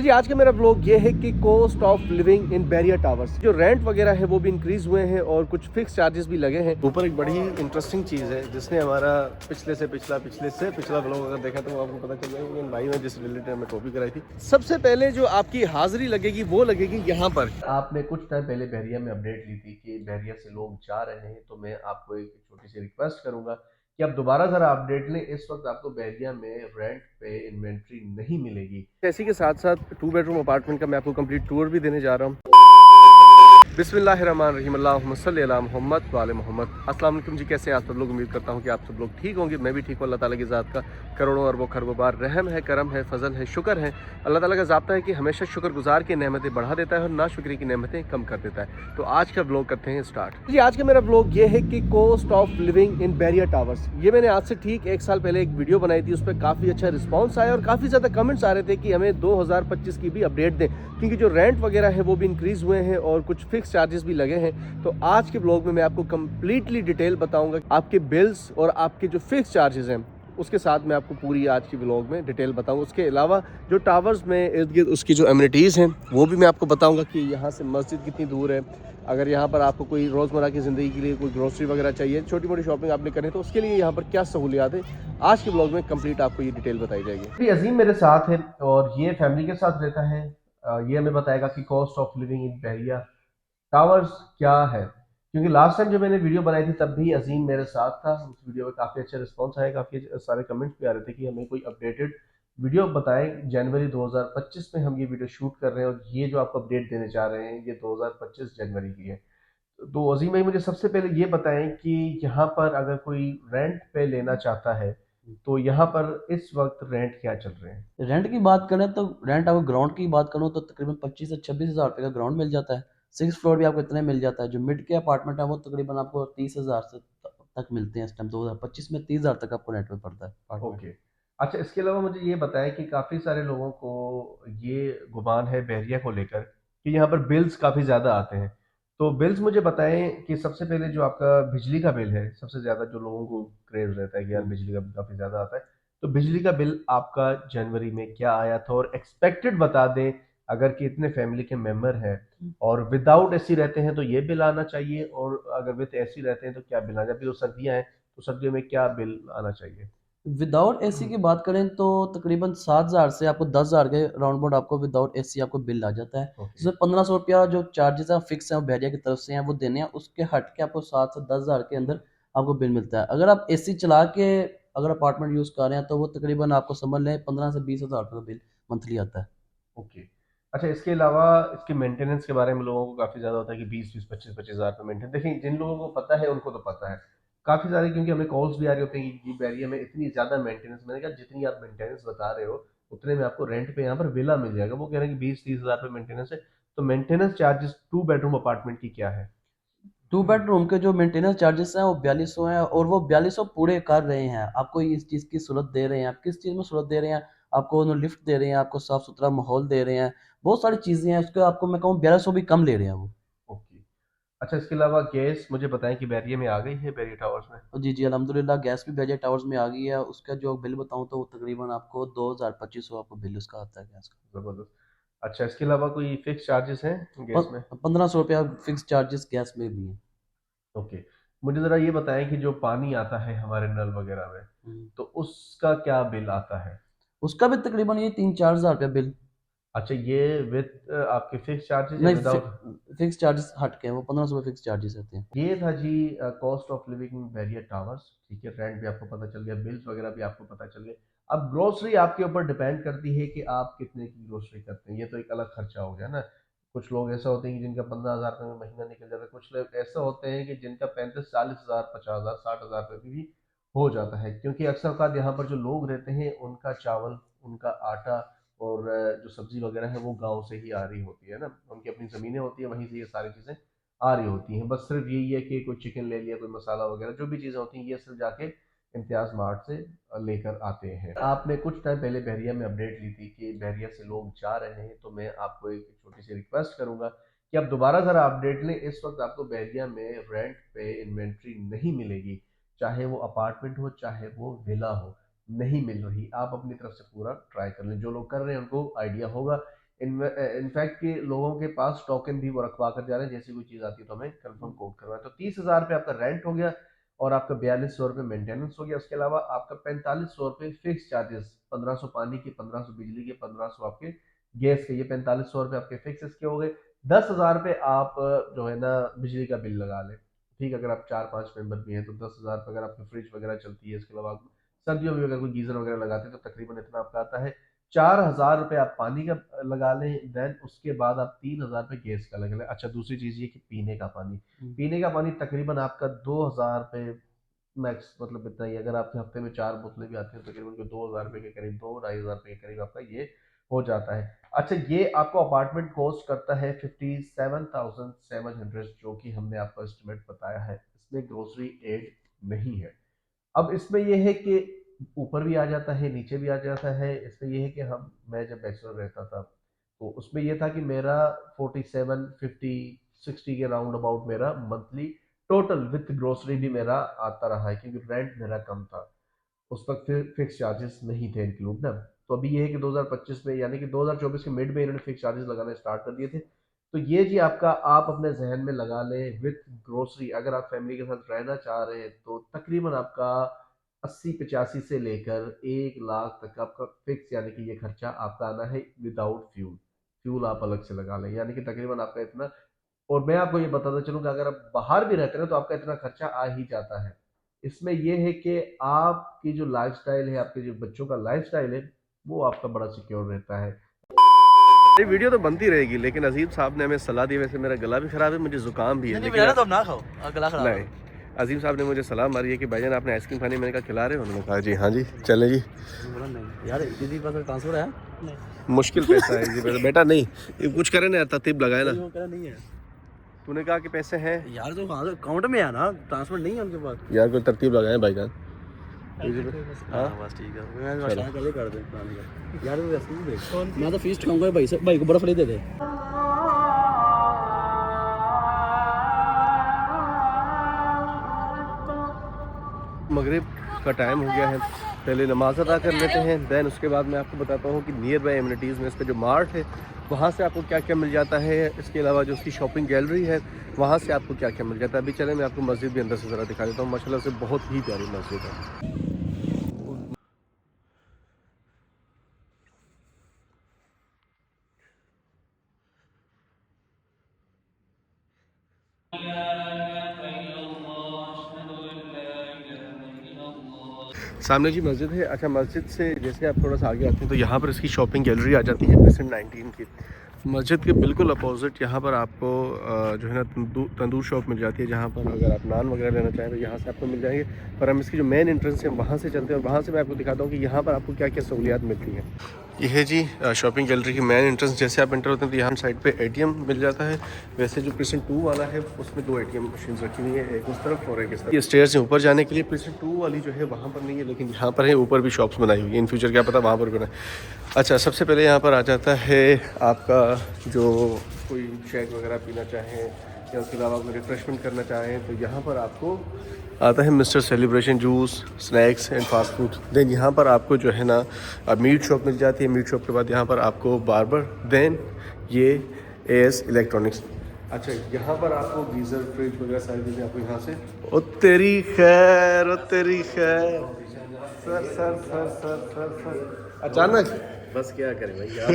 जी आज का मेरा ब्लॉग ये है कि cost of living in barrier towers, जो रेंट वगैरह है वो भी इंक्रीज हुए हैं और कुछ फिक्स चार्जेस भी लगे हैं। ऊपर एक बड़ी इंटरेस्टिंग चीज़ है जिसने हमारा पिछले से पिछला ब्लॉग अगर देखा तो वो आपको पता चल जाएगा। इन भाई ने जिस रिलेटेड में कॉपी कराई थी, सबसे पहले जो आपकी हाजिरी लगेगी वो लगेगी यहाँ पर। आपने कुछ टाइम पहले बैरिया में अपडेट ली थी कि बैरिया से लोग जा रहे हैं, तो मैं आपको एक छोटी सी रिक्वेस्ट करूंगा कि आप दोबारा जरा अपडेट लें। इस वक्त आपको बैरिया में रेंट पे इन्वेंट्री नहीं मिलेगी। इसी के साथ साथ 2 बेडरूम अपार्टमेंट का मैं आपको कंप्लीट टूर भी देने जा रहा हूँ। बिस्मिल्लाहिर्रहमानिर्रहीम, अल्लाहुम्मा सल्ली अला मोहम्मद व आले मोहम्मद। अस्सलाम वालेकुम जी, कैसे हैं आप सब लोग? उम्मीद करता हूँ कि आप सब लोग ठीक होंगे। मैं भी ठीक हूँ। अल्लाह ताला की ज़ात का करोड़ों अरबों खरबों बार रहम है, करम है, फजल है, शुक्र है। अल्लाह ताला का ज़ाब्ता है कि हमेशा शुक्रगुजार की नेमतें बढ़ा देता है और ना शुक्री की नेमतें कम कर देता है। तो आज का ब्लॉग करते हैं स्टार्ट। जी आज का मेरा ब्लॉग ये है कि cost of living in barrier towers. ये मैंने आज से ठीक 1 साल पहले एक वीडियो बनाई थी, उस पर काफ़ी अच्छा रिस्पॉन्स आया और काफ़ी ज़्यादा कमेंट्स आ रहे थे कि हमें 2025 की भी अपडेट दें, क्योंकि जो रेंट वगैरह है वो भी इंक्रीज़ हुए हैं और कुछ फिक्स चार्जेस भी लगे हैं। तो आज के ब्लॉग में मैं आपको कंप्लीटली डिटेल बताऊंगा आपके बिल्स और आपके जो फिक्स चार्जेस हैं, उसके साथ मैं आपको पूरी आज की ब्लॉग में डिटेल बताऊंगा। उसके अलावा जो टावर्स में इर्द गिर्द उसकी जो एमिनिटीज़ हैं वो भी मैं आपको बताऊंगा कि यहाँ से मस्जिद कितनी दूर है। अगर यहाँ पर आपको कोई रोज़मर्रा की ज़िंदगी के लिए कोई ग्रोसरी वगैरह चाहिए, छोटी मोटी शॉपिंग आपने करें, तो उसके लिए यहाँ पर क्या सहूलियात है, आज के ब्लॉग में कंप्लीट आपको ये डिटेल बताई जाएगी। अजीम मेरे साथ है और ये फैमिली के साथ रहता है। ये हमें बताएगा कि cost of living in Bahria towers क्या है, क्योंकि लास्ट टाइम जब मैंने वीडियो बनाई थी तब भी अजीम मेरे साथ था। उस वीडियो में काफ़ी अच्छा रिस्पांस आया, काफ़ी सारे कमेंट्स भी आ रहे थे कि हमें कोई अपडेटेड वीडियो बताएं। जनवरी 2025 में हम ये वीडियो शूट कर रहे हैं और ये जो आपको अपडेट देने जा रहे हैं ये 2025 जनवरी की है। तो अजीम भाई मुझे सबसे पहले ये बताएं कि यहाँ पर अगर कोई रेंट पे लेना चाहता है तो यहाँ पर इस वक्त रेंट क्या चल रहे हैं? रेंट की बात करें तो रेंट आपको ग्राउंड की बात करूँ तो तकरीबन 25 से 26 हज़ार रुपये का ग्राउंड मिल जाता है। 6 फ्लोर भी आपको इतने मिल जाता है। जो मिड के अपार्टमेंट है वो तकरीबन आपको 30 हज़ार से तक मिलते हैं। इस टाइम 2025 में 30 हज़ार तक आपको रेंट में पड़ता है अपार्टमेंट। ओके। अच्छा, इसके अलावा मुझे ये बताएं कि काफ़ी सारे लोगों को ये गुमान है बहरिया को लेकर कि यहाँ पर बिल्स काफ़ी ज़्यादा आते हैं। तो बिल्स मुझे बताएं कि सबसे पहले जो आपका बिजली का बिल है, सबसे ज़्यादा जो लोगों को क्रेज रहता है कि यार बिजली का बिल काफ़ी ज़्यादा आता है, तो बिजली का बिल आपका जनवरी में क्या आया था और एक्सपेक्टेड बता दें। अगर कि इतने फैमिली के मेंबर हैं और विदाउट एसी रहते हैं तो ये बिल आना चाहिए, और अगर विद एसी रहते हैं तो क्या बिल आना चाहिए? अभी तो सर्दियाँ हैं, तो सर्दियों में क्या बिल आना चाहिए? विदाउट एसी की बात करें तो तकरीबन 7 हज़ार से आपको 10 हज़ार के राउंड अबाउट आपको विदाउट एसी आपको बिल आ जाता है। ओके। जिसमें 1500 रुपया जो चार्जेस है फिक्स है वो बैरिया की तरफ से हैं वो देने हैं। उसके हट के आपको 7 से 10 हज़ार के अंदर आपको बिल मिलता है। अगर आप एसी चला के अगर अपार्टमेंट यूज़ कर रहे हैं तो वो तकरीबन आपको समझ लें 15 से 20 हज़ार रुपये का बिल मंथली आता है। ओके। अच्छा, इसके अलावा इसके मेंटेनेंस के बारे में लोगों को काफ़ी ज़्यादा होता है कि 20-20, 25-25 हज़ार रुपये मेंटेन। देखिए, जिन लोगों को पता है उनको तो पता है। काफ़ी सारे, क्योंकि हमें कॉल्स भी आ रही होती हैं कि जी बैरिया में इतनी ज़्यादा मेंटेनेंस। मैंने कहा जितनी आप मेंटेनेंस बता रहे हो उतने में आपको रेंट पे यहाँ पर विला मिल जाएगा। वो कह रहे हैं कि 20-30 हज़ार रुपये मेंटेनेंस है। तो मेंटेनेंस चार्जेस 2 बेडरूम अपार्टमेंट की क्या है? 2 बेडरूम के जो मेंटेनेंस चार्जेस हैं वो 4200 हैं और वो 4200 पूरे कर रहे हैं। आपको इस चीज़ की सहूलत दे रहे हैं। आप किस चीज़ में सहूलत दे रहे हैं? आपको उन्होंने लिफ्ट दे रहे हैं, आपको साफ सुथरा माहौल दे रहे हैं, बहुत सारी चीज़ें हैं। उसके आपको मैं कहूँ 4200 भी कम ले रहे हैं वो। ओके। अच्छा, इसके अलावा गैस मुझे बताएं कि बैरिया में आ गई है, बैरिया टावर्स में? जी जी, अल्हम्दुलिल्लाह गैस भी बैरियर टावर्स में आ गई है। उसका जो बिल बताऊँ तो वो तकरीबन आपको 2200 आपको बिल उसका आता है गैस का। ज़बरदस्त। अच्छा, इसके अलावा कोई फिक्स चार्जेस हैं गैस में? 1500 रुपया फिक्स चार्जेस गैस में भी हैं। ओके। मुझे ज़रा ये बताएं कि जो पानी आता है हमारे नल वगैरह में, हम्म। तो उसका क्या बिल आता है? उसका भी तकरीबन ये 3-4 हज़ार रुपया बिल। अच्छा, ये विद आपके फिक्स चार्जेस या नहीं, विदाउट? फिक्स चार्जेस हट के हैं वो 1500 फिक्स चार्जेस रहते हैं। ये था जी cost of living in barrier towers. ठीक है, रेंट भी आपको पता चल गया, बिल्स वगैरह भी आपको पता चल गए। अब ग्रोसरी आपके ऊपर डिपेंड करती है कि आप कितने की ग्रोसरी करते हैं। ये तो एक अलग खर्चा हो गया ना। कुछ लोग ऐसा होते हैं कि जिनका 15 हज़ार रुपये में महीना निकल जाता है। कुछ लोग ऐसे होते हैं कि जिनका 35-40 हज़ार, 50 हज़ार, 60 हज़ार रुपये भी हो जाता है, क्योंकि अक्सर औकात यहाँ पर जो लोग रहते हैं उनका चावल, उनका आटा और जो सब्जी वगैरह है वो गाँव से ही आ रही होती है ना। उनकी अपनी ज़मीनें होती है, वहीं से ये सारी चीज़ें आ रही होती हैं। बस सिर्फ यही है कि कोई चिकन ले लिया, कोई मसाला वगैरह, जो भी चीज़ें होती हैं ये सिर्फ जाके इम्तियाज़ मार्ट से लेकर आते हैं। आपने कुछ टाइम पहले बहरिया में अपडेट ली थी कि बहरिया से लोग जा रहे हैं, तो मैं आपको एक छोटी सी रिक्वेस्ट करूंगा कि आप दोबारा ज़रा अपडेट लें। इस वक्त आपको बहरिया में रेंट पे इन्वेंट्री नहीं मिलेगी, चाहे वो अपार्टमेंट हो चाहे वो विला हो, नहीं मिल रही। आप अपनी तरफ से पूरा ट्राई कर लें, जो लोग कर रहे हैं उनको आइडिया होगा। इनफैक्ट कि लोगों के पास टोकन भी वो रखवा कर जा रहे हैं, जैसी कोई चीज़ आती है तो हमें कंफर्म कोड करवाएं। तो 30,000 रुपये आपका रेंट हो गया और आपका 4200 रुपये मेंटेनेंस हो गया। उसके अलावा आपका 4500 रुपये फिक्स चार्जेस, 1500 पानी के, 1500 बिजली के, 1500 आपके गैस के, ये 4500 रुपये आपके फिक्स इसके हो गए। 10,000 रुपये आप जो है ना बिजली का बिल लगा लें। ठीक, अगर आप 4-5 मेंबर भी हैं तो 10,000 रुपये, अगर आपकी फ्रिज वगैरह चलती है, इसके अलावा आप सर्दियों में अगर कोई गीजर वगैरह लगाते हैं तो तकरीबन इतना आपका आता है। 4,000 रुपये आप पानी का लगा लें, देन उसके बाद आप 3,000 रुपये गैस का लगा लें। अच्छा, दूसरी चीज़ ये कि पीने का पानी, पीने का पानी तकरीबन आपका 2,000 रुपये मैक्स, मतलब इतना ही। अगर आपके हफ्ते में 4 बोतलें भी आती हैं तो तकरीबन 2,000 रुपये के करीब, 2-2,500 रुपये के करीब आपका ये हो जाता है। अच्छा, ये आपको अपार्टमेंट कॉस्ट करता है 57,700, जो कि हमने आपको एस्टिमेट बताया है। इसमें ग्रोसरी एड नहीं है। अब इसमें यह है कि ऊपर भी आ जाता है, नीचे भी आ जाता है। इसमें यह है कि मैं जब बैचलर रहता था तो उसमें यह था कि मेरा 47, 50, 60 के राउंड अबाउट मेरा मंथली टोटल विथ ग्रोसरी भी मेरा आता रहा है, क्योंकि रेंट मेरा कम था उस वक्त, फिर फिक्स चार्जेस नहीं थे इंक्लूड ना। तो अभी ये है कि 2025 में, यानी कि 2024 के मिड में इन्होंने फिक्स चार्जेस लगाने स्टार्ट कर दिए थे। तो ये जी आपका, आप अपने जहन में लगा लें विथ ग्रोसरी, अगर आप फैमिली के साथ रहना चाह रहे हैं तो तकरीबन आपका 80-85 से लेकर 1 लाख तक आपका फिक्स, यानी कि ये खर्चा आपका आना है विदाउट फ्यूल। फ्यूल आप अलग से लगा लें, यानी कि तकरीबन आपका इतना। और मैं आपको ये बताता चलूँ कि अगर आप बाहर भी रहते हैं तो आपका इतना खर्चा आ ही जाता है। इसमें यह है कि आपकी जो लाइफस्टाइल है, आपके जो बच्चों का लाइफस्टाइल है, वो आपका बड़ा सिक्योर रहता है। ये वीडियो तो बनती रहेगी, लेकिन अजीम साहब ने हमें सलाह दी। वैसे मेरा गला भी खराब है, मुझे जुकाम भी है, लेकिन तो ना खाओ, गला खराब है। नहीं, अजीम साहब ने मुझे सलाह मारी है कि भाईजान आपने आइसक्रीम खानी। मैंने कहा खिला रहे हो? उन्होंने कहा जी हाँ जी चलें जी। यार इतनी पैसा ट्रांसफर है, मुश्किल पैसा है जी पैसा, बेटा नहीं, ये कुछ करे ना, तरतीब लगाए ना। नहीं है तूने कहा कि पैसे हैं यार, तो अकाउंट में है ना, ट्रांसफर नहीं है उनके पास यार, कोई तरतीब लगाए भाईजान। हाँ बस ठीक है, मैं शायद कल ही कर दे यार। तो वैसे ही देख, मैं तो फीस खाऊंगा भाई से, भाई को बर्फ ले दे दे। मगरिब का टाइम हो गया है, पहले नमाज अदा कर लेते हैं, देन उसके बाद मैं आपको बताता हूँ कि नियर बाई एमिनिटीज़ में इसका जो मार्ट है वहाँ से आपको क्या क्या मिल जाता है। इसके अलावा जो उसकी शॉपिंग गैलरी है वहाँ से आपको क्या क्या मिल जाता है। अभी चले मैं आपको मस्जिद भी अंदर से ज़रा दिखा देता हूँ। माशाल्लाह से बहुत ही प्यारी मस्जिद है। सामने जी मस्जिद है। अच्छा, मस्जिद से जैसे आप थोड़ा सा आगे आते हैं तो यहाँ पर इसकी शॉपिंग गैलरी आ जाती है क्रिसेंट 19 की। मस्जिद के बिल्कुल अपोजिट यहाँ पर आपको जो है ना तंदूर शॉप मिल जाती है, जहाँ पर अगर आप नान वगैरह लेना चाहें तो यहाँ से आपको मिल जाएंगे। पर हम इसकी जो मेन एंट्रेंस है वहाँ से चलते हैं और वहाँ से मैं आपको दिखाता हूँ कि यहाँ पर आपको क्या क्या सहूलियात मिलती हैं। ये है जी शॉपिंग गैलरी की मेन एंट्रेंस। जैसे आप एंटर होते हैं तो यहाँ साइड पे एटीएम मिल जाता है। वैसे जो प्रिसेंट 2 वाला है उसमें 2 एटीएम मशीन रखी हुई है, एक उस तरफ और एक इस तरफ। ये स्टेयर्स हैं ऊपर जाने के लिए। प्रिसेंट 2 वाली जो है वहाँ पर नहीं है, लेकिन यहाँ पर है, ऊपर भी शॉप्स बनाई हुई है। इन फ्यूचर क्या पता वहाँ पर बनाए। अच्छा, सबसे पहले यहाँ पर आ जाता है आपका जो कोई शेक वगैरह पीना चाहें या उसके अलावा कोई रिफ्रेशमेंट करना चाहें तो यहाँ पर आपको आता है mister celebration juice, snacks and fast food. Then यहाँ पर आपको जो है ना मीट शॉप मिल जाती है। मीट शॉप के बाद यहाँ पर आपको बार्बर, देन ये एएस इलेक्ट्रॉनिक्स। अच्छा, यहाँ पर आपको गीज़र, फ्रिज वगैरह सारी चीज़ें आपको यहाँ से। ओ तेरी खैर, ओ तेरी खैर। Sir sir sir sir sir sir अचानक बस क्या करें भाई यार।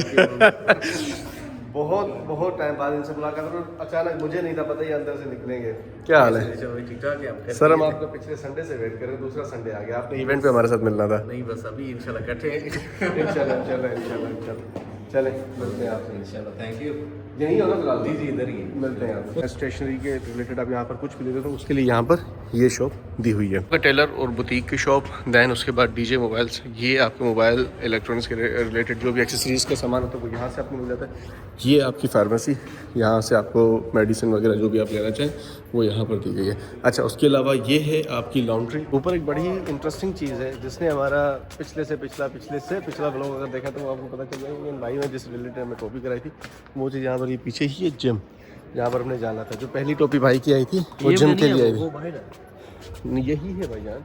बहुत बहुत टाइम बाद इनसे मुलाकात हुई। अचानक मुझे नहीं था पता ये अंदर से निकलेंगे। क्या हाल है? ठीक ठाक है सर, हम आपको पिछले संडे से वेट कर रहे हैं, दूसरा संडे आ गया, आपने इवेंट पे हमारे साथ मिलना था। नहीं बस अभी इंशाल्लाह इकट्ठे हैं। इंशाल्लाह चलें, मिलते हैं आपसे इंशाल्लाह। Thank you. यहीं होगा फिलहाल? जी जी इधर ही मिलते हैं आप। स्टेशनरी के रिलेटेड आप यहाँ पर कुछ भी लेते हो तो उसके लिए यहाँ पर ये शॉप दी हुई है। टेलर और बुटीक की शॉप, दैन उसके बाद डीजे मोबाइल्स। ये आपके मोबाइल इलेक्ट्रॉनिक्स के रिलेटेड जो भी एक्सेसरीज़ का सामान होता है वो यहाँ से आपको मिल जाता है। ये आपकी फार्मेसी, यहाँ से आपको मेडिसिन वगैरह जो भी आप लेना चाहें वो यहाँ पर दी गई है। अच्छा, उसके अलावा ये है आपकी लॉन्ड्री। ऊपर एक बड़ी इंटरेस्टिंग चीज़ है जिसने हमारा पिछले से पिछला व्लॉग अगर देखा तो वो आपको पता चल जाएगा। इन भाई ने जिस रिलेटेड में टॉपी कराई थी वो चीज़ यहाँ पर, ये पीछे ही है जिम, जहाँ पर हमने जाना था। जो पहली टोपी भाई की आई थी वो जिम के लिए आई थी। यही है भाई जान,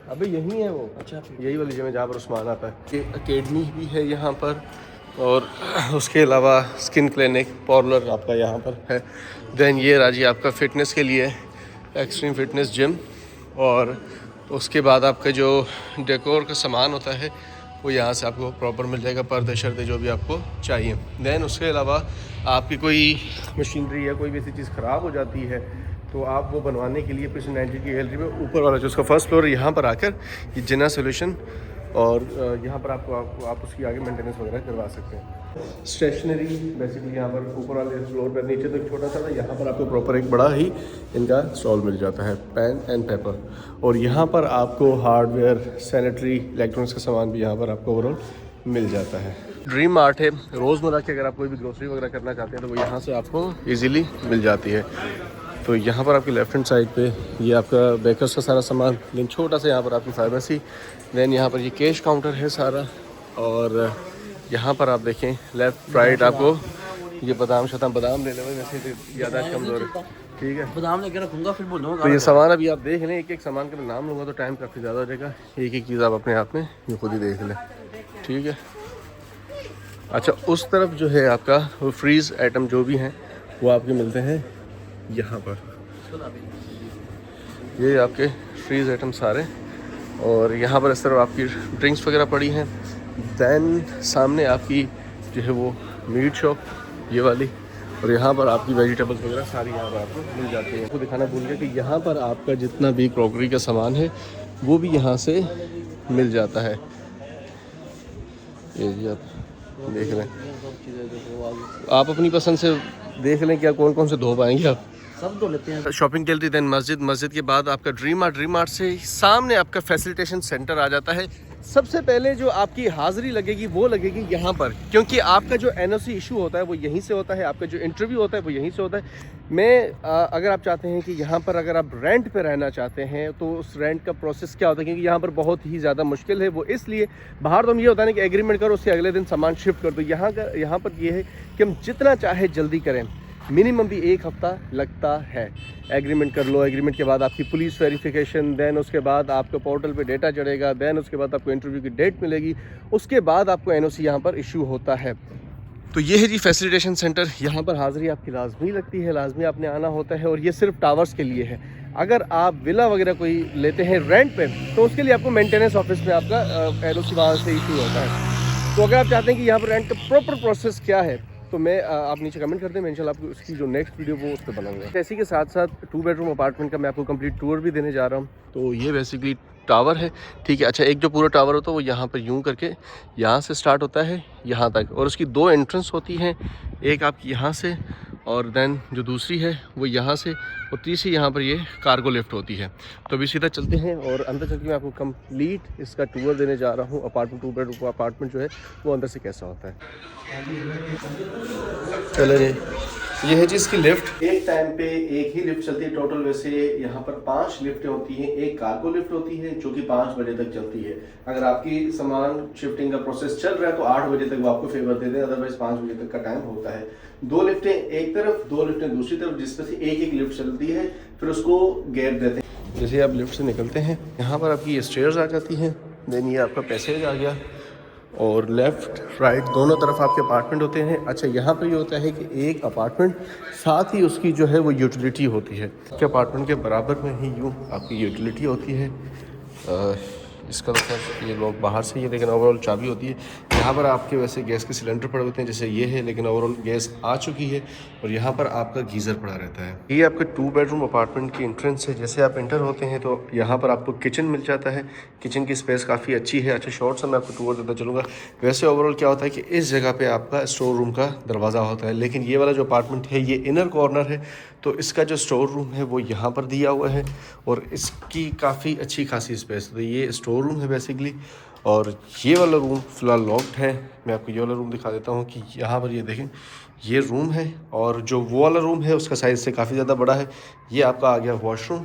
अबे यही है वो। अच्छा, यही वाली जिम है जहाँ पर उस्मान आता है। ये अकेडमी भी है यहाँ पर, और उसके अलावा स्किन क्लिनिक पार्लर आपका यहाँ पर है। देन ये राजी आपका फ़िटनेस के लिए एक्सट्रीम फिटनेस जिम, और उसके बाद आपका जो डेकोर का सामान होता है वो यहाँ से आपको प्रॉपर मिल जाएगा, पर्दे शर्दे जो भी आपको चाहिए। देन उसके अलावा आपकी कोई मशीनरी या कोई भी ऐसी चीज़ ख़राब हो जाती है तो आप वो बनवाने के लिए पिछले 90 की गैलरी में ऊपर वाला जो उसका फर्स्ट फ्लोर है यहाँ पर आकर ये जिन्ना सोल्यूशन, और यहाँ पर आप उसकी आगे मेंटेनेंस वगैरह करवा सकते हैं। स्टेशनरी बेसिकली यहाँ पर ऊपर वाले फ्लोर पर नीचे तो छोटा सा था, यहाँ पर आपको प्रॉपर एक बड़ा ही इनका स्टॉल मिल जाता है, पेन एंड पेपर। और यहाँ पर आपको हार्डवेयर, सैनिटरी, इलेक्ट्रॉनिक्स का सामान भी यहाँ पर आपको ओवरऑल मिल जाता है। ड्रीम मार्ट है, रोज़मर्रा की अगर आप कोई भी ग्रोसरी वगैरह करना चाहते हैं तो वो यहाँ से आपको ईज़िली मिल जाती है। तो यहाँ पर आपकी लेफ्ट हैंड साइड पे ये आपका बेकर्स का सारा सामान, देन छोटा सा यहाँ पर आपकी फार्मेसी, देन यहाँ पर ये कैश काउंटर है सारा, और यहाँ पर आप देखें लेफ़्ट राइट आपको ये बादाम ले लें, वैसे तो यादाश्त कमज़ोर है, ठीक है। बादाम लेकर रखूँगा फिर बोलूँगा। तो ये सामान अभी आप देख लें, एक एक सामान का मैं नाम लूँगा तो टाइम काफ़ी ज़्यादा हो जाएगा, एक एक चीज़ आप अपने आप में ये खुद ही देख लें, ठीक है। अच्छा, उस तरफ जो है आपका वो फ्रीज़ आइटम जो भी हैं वो आपके मिलते हैं यहाँ पर, ये आपके फ्रीज़ आइटम सारे, और यहाँ पर इस तरफ आपकी ड्रिंक्स वगैरह पड़ी हैं। दैन सामने आपकी जो है वो मीट शॉप ये वाली, और यहाँ पर आपकी वेजिटेबल्स वगैरह सारी यहाँ पर आपको मिल जाती है। आपको दिखाना भूल गया कि यहाँ पर आपका जितना भी क्रॉकरी का सामान है वो भी यहाँ से मिल जाता है। ये जी आप देख लें, आप अपनी पसंद से देख लें क्या कौन कौन से धो पाएंगे आप, सब धो लेते हैं। शॉपिंग गैलरी, देन मस्जिद के बाद आपका ड्रीम मार्ट से सामने आपका फैसिलिटेशन सेंटर आ जाता है। सबसे पहले जो आपकी हाज़िरी लगेगी वो लगेगी यहाँ पर, क्योंकि आपका जो एनओसी इशू होता है वो यहीं से होता है, आपका जो इंटरव्यू होता है वो यहीं से होता है। अगर आप चाहते हैं कि यहाँ पर अगर आप रेंट पे रहना चाहते हैं तो उस रेंट का प्रोसेस क्या होता है, क्योंकि यहाँ पर बहुत ही ज़्यादा मुश्किल है वो, इसलिए बाहर तो हम ये होता है ना कि एग्रीमेंट करो उसके अगले दिन सामान शिफ्ट कर दो। यहाँ पर ये है कि हम जितना चाहे जल्दी करें, मिनिमम भी 1 हफ़्ता लगता है। एग्रीमेंट कर लो, एग्रीमेंट के बाद आपकी पुलिस वेरिफिकेशन, देन उसके बाद आपको पोर्टल पे डेटा चढ़ेगा, देन उसके बाद आपको इंटरव्यू की डेट मिलेगी, उसके बाद आपको एनओसी यहाँ पर इशू होता है। तो ये है जी फैसिलिटेशन सेंटर, यहाँ पर हाज़िरी आपकी लाजमी लगती है, लाजमी आपने आना होता है, और ये सिर्फ टावर्स के लिए है। अगर आप विला वगैरह कोई लेते हैं रेंट पे तो उसके लिए आपको मेंटेनेंस ऑफिस में आपका एनओसी वहाँ से इशू होता है। तो अगर आप चाहते हैं कि यहाँ पर रेंट का प्रॉपर प्रोसेस क्या है तो मैं आप नीचे कमेंट कर दें, मैं इंशाल्लाह आपको उसकी जो नेक्स्ट वीडियो वो उस पर बनाऊंगा। इसी के साथ साथ 2 बेडरूम अपार्टमेंट का मैं आपको कंप्लीट टूर भी देने जा रहा हूँ। तो ये बेसिकली टावर है, ठीक है। अच्छा, एक जो पूरा टावर होता है वो यहाँ पर यूं करके यहाँ से स्टार्ट होता है यहाँ तक, और उसकी 2 एंट्रेंस होती हैं, एक आपकी यहाँ से और देन जो दूसरी है वो यहाँ से, और तीसरी यहाँ पर ये कार्गो लिफ्ट होती है। तो अभी सीधा चलते हैं और अंदर चल के मैं आपको कंप्लीट इसका टूर देने जा रहा हूँ। अपार्टमेंट 2 बेडरूम अपार्टमेंट जो है वो अंदर से कैसा होता है। चले जी, ये है जी इसकी लिफ्ट। एक टाइम पे एक ही लिफ्ट चलती है टोटल। वैसे यहाँ पर 5 लिफ्टें होती हैं, एक कार्गो लिफ्ट होती है जो कि 5 बजे तक चलती है। अगर आपकी सामान शिफ्टिंग का प्रोसेस चल रहा है तो 8 बजे तक वो आपको फेवर दे दें, अदरवाइज 5 बजे तक का टाइम होता है। 2 लिफ्टें एक तरफ, 2 लिफ्टें दूसरी तरफ, जिसमें से एक लिफ्ट चलती है, फिर उसको गैप देते हैं। जैसे आप लिफ्ट से निकलते हैं यहाँ पर आपकी स्टेयर्स आ जाती हैं, देन ये आपका पैसेज आ गया, और लेफ़्ट राइट दोनों तरफ आपके अपार्टमेंट होते हैं। अच्छा, यहाँ पर ये होता है कि एक अपार्टमेंट साथ ही उसकी जो है वो यूटिलिटी होती है, कि अपार्टमेंट के बराबर में ही यूँ आपकी यूटिलिटी होती है। इसका तो खैर ये लोग बाहर से ही, लेकिन ओवरऑल चाबी होती है। यहाँ पर आपके वैसे गैस के सिलेंडर पड़े होते हैं जैसे ये है, लेकिन ओवरऑल गैस आ चुकी है, और यहाँ पर आपका गीज़र पड़ा रहता है। ये आपका 2 बेडरूम अपार्टमेंट की एंट्रेंस है। जैसे आप एंटर होते हैं तो यहाँ पर आपको किचन मिल जाता है। किचन की स्पेस काफ़ी अच्छी है। अच्छा, शॉर्ट सा मैं आपको टूर देता चलूँगा। वैसे ओवरऑल क्या होता है कि इस जगह पर आपका स्टोर रूम का दरवाज़ा होता है, लेकिन ये वाला जो अपार्टमेंट है ये इनर कॉर्नर है, तो इसका जो स्टोर रूम है वो यहाँ पर दिया हुआ है, और इसकी काफ़ी अच्छी खासी स्पेस। तो ये स्टोर रूम है बेसिकली, और ये वाला रूम फ़िलहाल लॉक्ड है। मैं आपको ये वाला रूम दिखा देता हूँ कि यहाँ पर ये देखें, ये रूम है, और जो वो वाला रूम है उसका साइज़ से काफ़ी ज़्यादा बड़ा है। ये आपका आ गया वॉशरूम।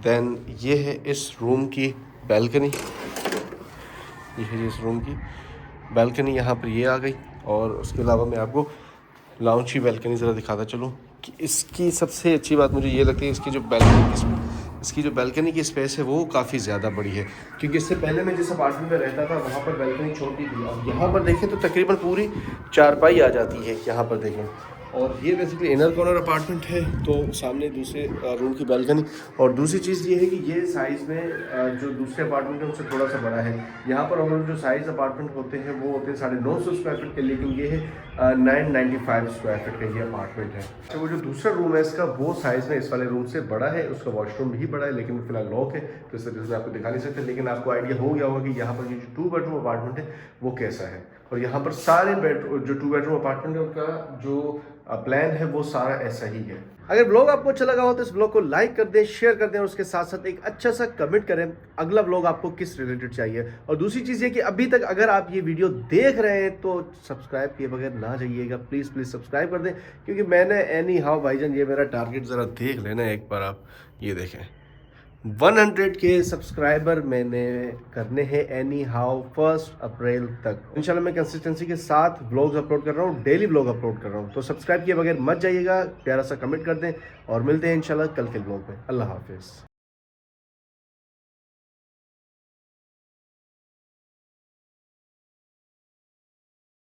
देन ये है इस रूम की बैल्कनी, ये है इस रूम की बैल्कनी, यहाँ पर ये आ गई। और उसके अलावा मैं आपको लाउंज की बैल्कनी ज़रा दिखाता चलूँ कि इसकी सबसे अच्छी बात मुझे ये लगती है, इसकी जो बैल्कनी इसकी जो बैल्कनी की स्पेस है वो काफ़ी ज़्यादा बड़ी है, क्योंकि इससे पहले मैं जिस अपार्टमेंट में रहता था वहाँ पर बैल्कनी छोटी थी। अब यहाँ पर देखें तो तकरीबन पूरी चारपाई आ जाती है यहाँ पर देखें। और ये बेसिकली इनर कॉर्नर अपार्टमेंट है, तो सामने दूसरे रूम की बैल्कनी। और दूसरी चीज़ ये है कि ये साइज़ में जो दूसरे अपार्टमेंट है उससे थोड़ा सा बड़ा है। यहाँ पर और जो साइज़ अपार्टमेंट होते हैं वो होते हैं 950 स्क्वायर फीट के, लेकिन ये है 995 स्क्वायर फीट का ये अपार्टमेंट है। तो वो जो दूसरा रूम है इसका वो साइज़ में इस वाले रूम से बड़ा है, उसका वॉशरूम भी बड़ा है, लेकिन फिलहाल लॉक है तो इस वजह से आपको दिखा नहीं सकते। लेकिन आपको आइडिया हो गया होगा कि यहाँ पर ये जो 2 बेडरूम अपार्टमेंट है वो कैसा है। और यहाँ पर सारे जो 2 बेडरूम अपार्टमेंट है उनका जो प्लान है वो सारा ऐसा ही है। अगर ब्लॉग आपको अच्छा लगा हो तो इस ब्लॉग को लाइक कर दें, शेयर कर दें और उसके साथ साथ एक अच्छा सा कमेंट करें अगला ब्लॉग आपको किस रिलेटेड चाहिए। और दूसरी चीज़ ये कि अभी तक अगर आप ये वीडियो देख रहे हैं तो सब्सक्राइब किए बगैर ना जाइएगा, प्लीज़ प्लीज़ सब्सक्राइब कर दें, क्योंकि मैंने एनी हाउ भाईजान ये मेरा टारगेट ज़रा देख लेना एक बार आप ये देखें 100 के सब्सक्राइबर मैंने करने हैं एनी हाउ 1 अप्रैल तक। इंशाल्लाह मैं कंसिस्टेंसी के साथ व्लॉग्स अपलोड कर रहा हूँ, डेली व्लॉग अपलोड कर रहा हूँ। तो सब्सक्राइब किए बगैर मत जाइएगा, प्यारा सा कमेंट कर दें और मिलते हैं इंशाल्लाह कल के व्लॉग में। अल्लाह हाफिज़।